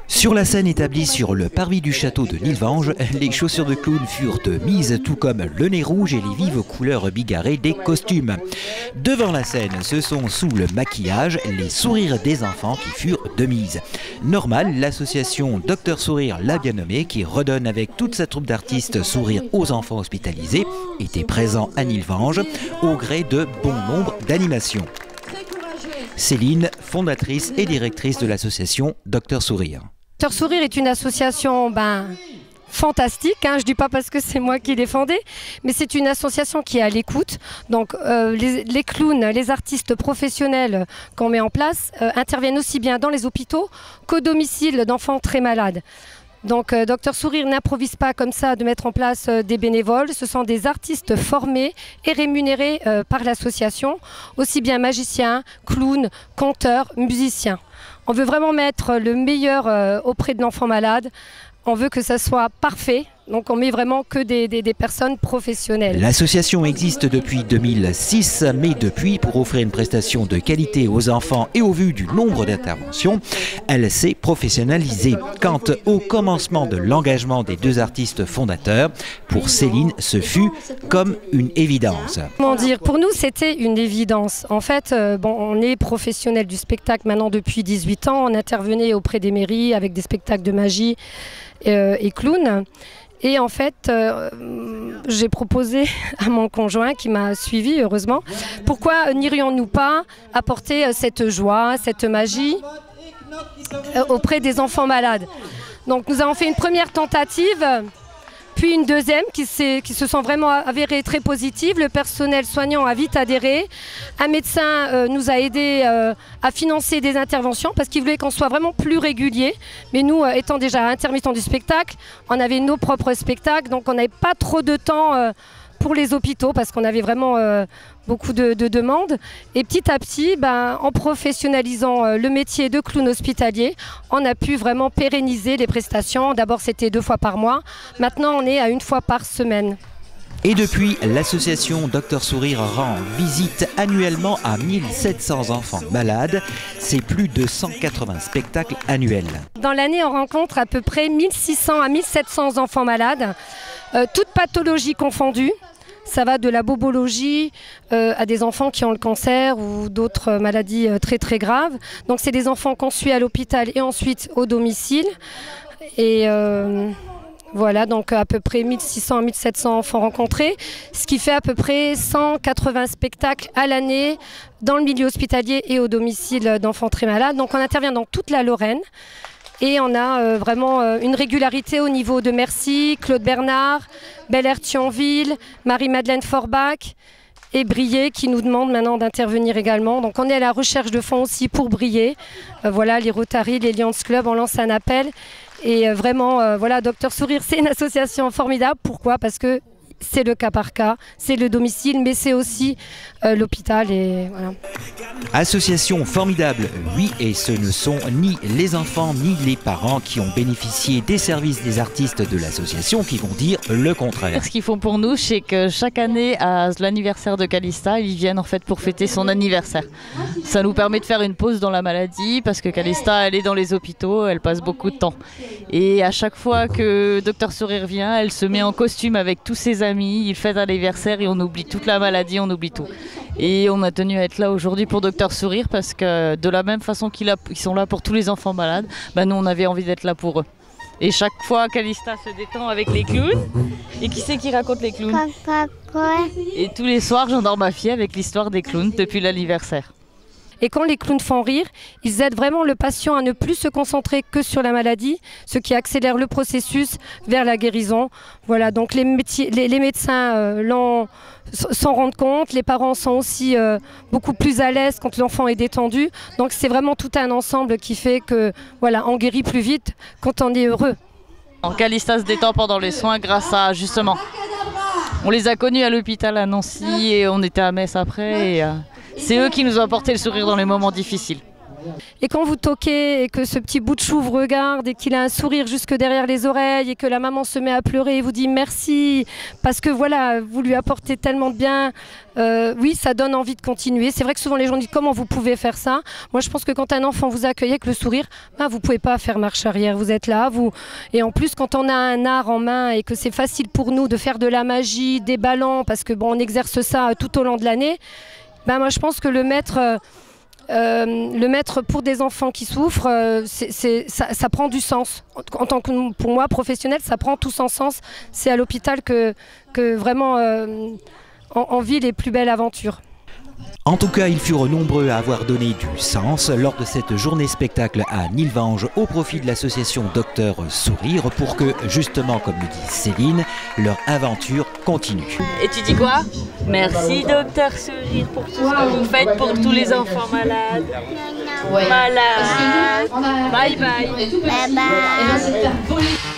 Sur la scène établie sur le parvis du château de Nilvange, les chaussures de clown furent mises, tout comme le nez rouge et les vives couleurs bigarrées des costumes. Devant la scène, ce sont sous le maquillage les sourires des enfants qui furent de mise. Normal, l'association Docteur Sourire l'a bien nommé, qui redonne avec toute sa troupe d'artistes sourire aux enfants hospitalisés, était présent à Nilvange au gré de bon nombre d'animations. Céline, fondatrice et directrice de l'association Docteur Sourire. Docteur Sourire est une association fantastique, je ne dis pas parce que c'est moi qui l'ai fondée, mais c'est une association qui est à l'écoute. Donc les clowns, les artistes professionnels qu'on met en place interviennent aussi bien dans les hôpitaux qu'au domicile d'enfants très malades. Donc Docteur Sourire n'improvise pas comme ça de mettre en place des bénévoles, ce sont des artistes formés et rémunérés par l'association, aussi bien magiciens, clowns, conteurs, musiciens. On veut vraiment mettre le meilleur auprès de l'enfant malade. On veut que ça soit parfait, donc on met vraiment que des personnes professionnelles. L'association existe depuis 2006, mais depuis, pour offrir une prestation de qualité aux enfants et au vu du nombre d'interventions, elle s'est professionnalisée. Quant au commencement de l'engagement des deux artistes fondateurs, pour Céline, ce fut comme une évidence. Comment dire, pour nous, c'était une évidence. En fait, on est professionnels du spectacle maintenant depuis 18 ans. On intervenait auprès des mairies avec des spectacles de magie et clown. Et en fait, j'ai proposé à mon conjoint qui m'a suivi, heureusement, pourquoi n'irions-nous pas apporter cette joie, cette magie auprès des enfants malades. Donc nous avons fait une première tentative, puis une deuxième qui se sont vraiment avérées très positives. Le personnel soignant a vite adhéré. Un médecin nous a aidés à financer des interventions parce qu'il voulait qu'on soit vraiment plus régulier. Mais nous, étant déjà intermittents du spectacle, on avait nos propres spectacles, donc on n'avait pas trop de temps pour les hôpitaux parce qu'on avait vraiment beaucoup de demandes. Et petit à petit, en professionnalisant le métier de clown hospitalier, on a pu vraiment pérenniser les prestations. D'abord, c'était 2 fois par mois. Maintenant, on est à 1 fois par semaine. Et depuis, l'association Docteur Sourire rend visite annuellement à 1700 enfants malades. C'est plus de 180 spectacles annuels. Dans l'année, on rencontre à peu près 1600 à 1700 enfants malades, toutes pathologies confondues. Ça va de la bobologie à des enfants qui ont le cancer ou d'autres maladies très très graves. Donc c'est des enfants qu'on suit à l'hôpital et ensuite au domicile. Et voilà, donc à peu près 1600 à 1700 enfants rencontrés, ce qui fait à peu près 180 spectacles à l'année dans le milieu hospitalier et au domicile d'enfants très malades. Donc on intervient dans toute la Lorraine. Et on a vraiment une régularité au niveau de Mercy, Claude Bernard, Bel-Air-Thionville, Marie-Madeleine Forbach et Briey qui nous demandent maintenant d'intervenir également. Donc on est à la recherche de fonds aussi pour Briey. Voilà, les Rotary, les Lions Club, on lance un appel. Et vraiment, voilà, Docteur Sourire, c'est une association formidable. Pourquoi? Parce que c'est le cas par cas, c'est le domicile, mais c'est aussi l'hôpital. Et voilà. Association formidable, oui, et ce ne sont ni les enfants ni les parents qui ont bénéficié des services des artistes de l'association qui vont dire le contraire. Ce qu'ils font pour nous, c'est que chaque année, à l'anniversaire de Calista, ils viennent en fait pour fêter son anniversaire. Ça nous permet de faire une pause dans la maladie parce que Calista, elle est dans les hôpitaux, elle passe beaucoup de temps. Et à chaque fois que Docteur Sourire vient, elle se met en costume avec tous ses amis, ils fêtent l'anniversaire et on oublie toute la maladie, on oublie tout. Et on a tenu à être là aujourd'hui pour Docteur Sourire parce que de la même façon qu'ils sont là pour tous les enfants malades, nous on avait envie d'être là pour eux. Et chaque fois Calista se détend avec les clowns. Et qui c'est qui raconte les clowns? Et tous les soirs j'endors ma fille avec l'histoire des clowns depuis l'anniversaire. Et quand les clowns font rire, ils aident vraiment le patient à ne plus se concentrer que sur la maladie, ce qui accélère le processus vers la guérison. Voilà, donc les médecins s'en rendent compte, les parents sont aussi beaucoup plus à l'aise quand l'enfant est détendu. Donc c'est vraiment tout un ensemble qui fait que voilà, on guérit plus vite quand on est heureux. Calista se détend pendant les soins grâce à justement. On les a connus à l'hôpital à Nancy et on était à Metz après. Et, c'est eux qui nous ont apporté le sourire dans les moments difficiles. Et quand vous toquez et que ce petit bout de chou vous regarde et qu'il a un sourire jusque derrière les oreilles et que la maman se met à pleurer et vous dit merci parce que voilà, vous lui apportez tellement de bien, oui, ça donne envie de continuer. C'est vrai que souvent les gens disent comment vous pouvez faire ça. Moi je pense que quand un enfant vous accueille avec le sourire, ben, vous ne pouvez pas faire marche arrière, vous êtes là. Et en plus quand on a un art en main et que c'est facile pour nous de faire de la magie, des ballons, parce que bon, on exerce ça tout au long de l'année, ben, moi je pense que le mettre pour des enfants qui souffrent, ça prend du sens. En tant que, pour moi, professionnel, ça prend tout son sens. C'est à l'hôpital que vraiment on vit les plus belles aventures. En tout cas, ils furent nombreux à avoir donné du sens lors de cette journée spectacle à Nilvange au profit de l'association Docteur Sourire pour que, justement, comme le dit Céline, leur aventure continue. Et tu dis quoi? Merci Docteur Sourire pour tout ce que vous faites pour tous les enfants malades. Malades. Bye bye. Bye bye.